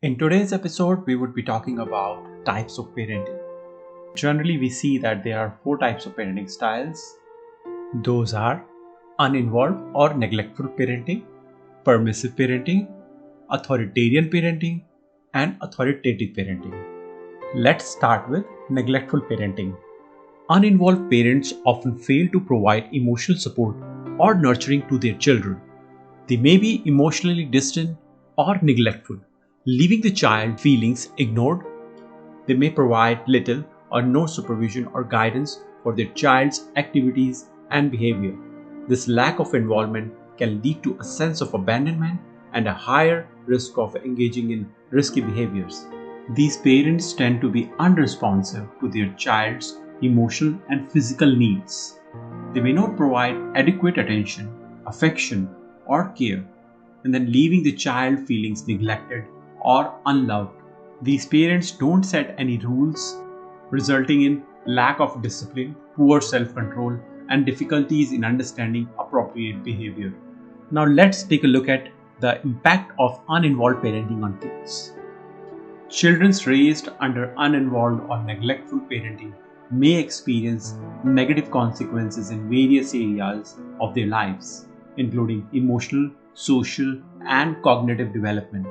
In today's episode, we would be talking about types of parenting. Generally, we see that there are four types of parenting styles. Those are uninvolved or neglectful parenting, permissive parenting, authoritarian parenting, and authoritative parenting. Let's start with neglectful parenting. Uninvolved parents often fail to provide emotional support or nurturing to their children. They may be emotionally distant or neglectful, leaving the child feelings ignored. They may provide little or no supervision or guidance for their child's activities and behavior. This lack of involvement can lead to a sense of abandonment and a higher risk of engaging in risky behaviors. These parents tend to be unresponsive to their child's emotional and physical needs. They may not provide adequate attention, affection, or care, and then leaving the child feelings neglected or unloved. These parents don't set any rules, resulting in lack of discipline, poor self-control, and difficulties in understanding appropriate behavior. Now let's take a look at the impact of uninvolved parenting on kids. Children raised under uninvolved or neglectful parenting may experience negative consequences in various areas of their lives, including emotional, social, and cognitive development.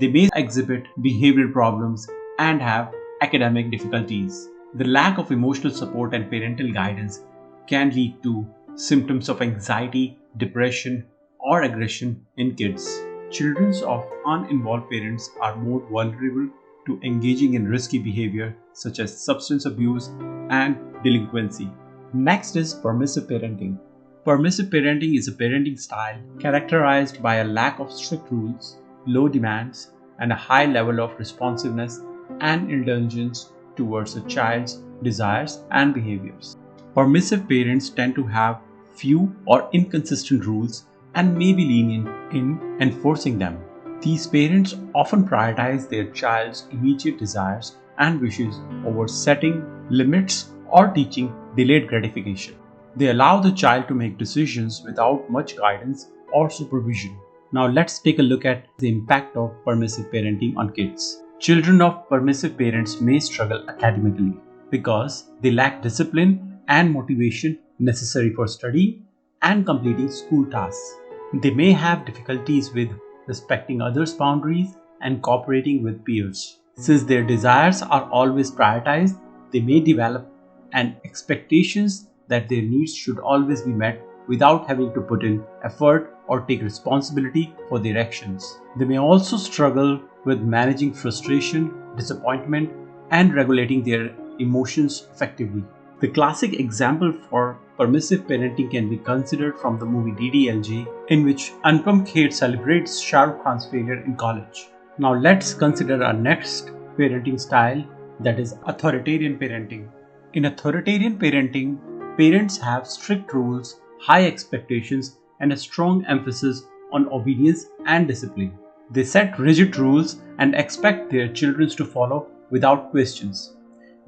They may exhibit behavioral problems and have academic difficulties. The lack of emotional support and parental guidance can lead to symptoms of anxiety, depression, or aggression in kids. Children of uninvolved parents are more vulnerable to engaging in risky behavior such as substance abuse and delinquency. Next is permissive parenting. Permissive parenting is a parenting style characterized by a lack of strict rules, low demands, and a high level of responsiveness and indulgence towards a child's desires and behaviors. Permissive parents tend to have few or inconsistent rules and may be lenient in enforcing them. These parents often prioritize their child's immediate desires and wishes over setting limits or teaching delayed gratification. They allow the child to make decisions without much guidance or supervision. Now let's take a look at the impact of permissive parenting on kids. Children of permissive parents may struggle academically because they lack discipline and motivation necessary for study and completing school tasks. They may have difficulties with respecting others' boundaries and cooperating with peers. Since their desires are always prioritized, they may develop an expectations that their needs should always be met without having to put in effort or take responsibility for their actions. They may also struggle with managing frustration, disappointment, and regulating their emotions effectively. The classic example for permissive parenting can be considered from the movie DDLJ, in which Anupam Kher celebrates Shah Rukh Khan's failure in college. Now let's consider our next parenting style, that is authoritarian parenting. In authoritarian parenting, parents have strict rules, high expectations, and a strong emphasis on obedience and discipline. They set rigid rules and expect their children to follow without questions.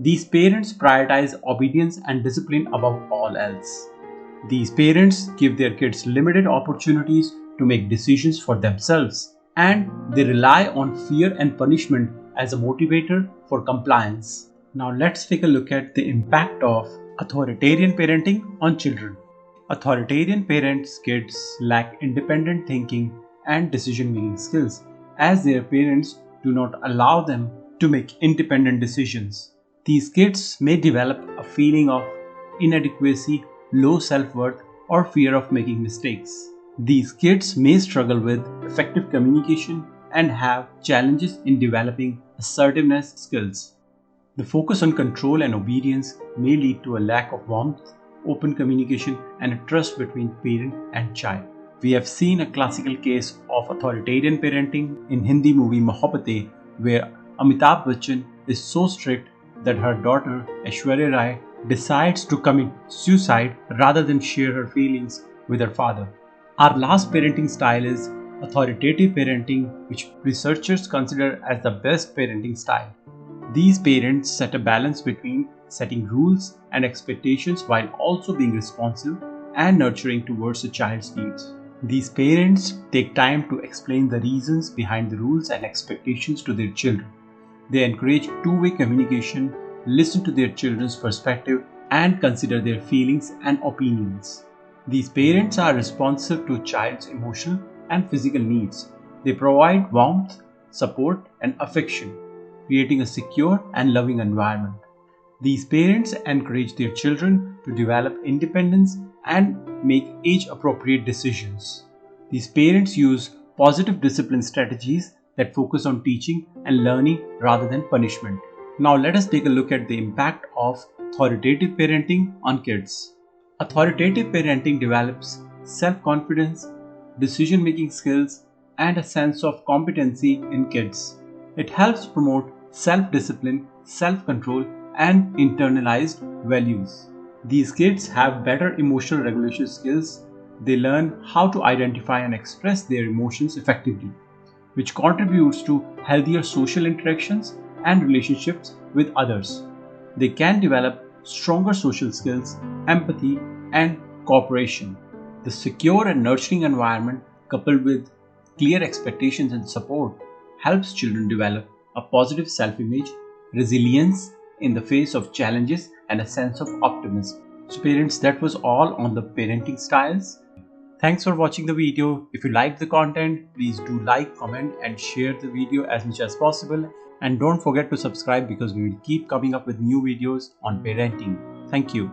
These parents prioritize obedience and discipline above all else. These parents give their kids limited opportunities to make decisions for themselves, and they rely on fear and punishment as a motivator for compliance. Now let's take a look at the impact of authoritarian parenting on children. Authoritarian parents' kids lack independent thinking and decision-making skills, as their parents do not allow them to make independent decisions. These kids may develop a feeling of inadequacy, low self-worth, or fear of making mistakes. These kids may struggle with effective communication and have challenges in developing assertiveness skills. The focus on control and obedience may lead to a lack of warmth, open communication, and a trust between parent and child. We have seen a classical case of authoritarian parenting in Hindi movie Mohabbatein, where Amitabh Bachchan is so strict that her daughter Aishwarya Rai decides to commit suicide rather than share her feelings with her father. Our last parenting style is authoritative parenting, which researchers consider as the best parenting style. These parents set a balance between setting rules and expectations while also being responsive and nurturing towards a child's needs. These parents take time to explain the reasons behind the rules and expectations to their children. They encourage two-way communication, listen to their children's perspective, and consider their feelings and opinions. These parents are responsive to a child's emotional and physical needs. They provide warmth, support, and affection, creating a secure and loving environment. These parents encourage their children to develop independence and make age appropriate decisions. These parents use positive discipline strategies that focus on teaching and learning rather than punishment. Now, let us take a look at the impact of authoritative parenting on kids. Authoritative parenting develops self confidence, decision making skills, and a sense of competency in kids. It helps promote self discipline, self control, and internalized values. These kids have better emotional regulation skills. They learn how to identify and express their emotions effectively, which contributes to healthier social interactions and relationships with others. They can develop stronger social skills, empathy, and cooperation. The secure and nurturing environment, coupled with clear expectations and support, helps children develop a positive self image, resilience in the face of challenges, and a sense of optimism. So, parents, that was all on the parenting styles. Thanks for watching the video. If you liked the content, please do like, comment, and share the video as much as possible. And don't forget to subscribe because we will keep coming up with new videos on parenting. Thank you.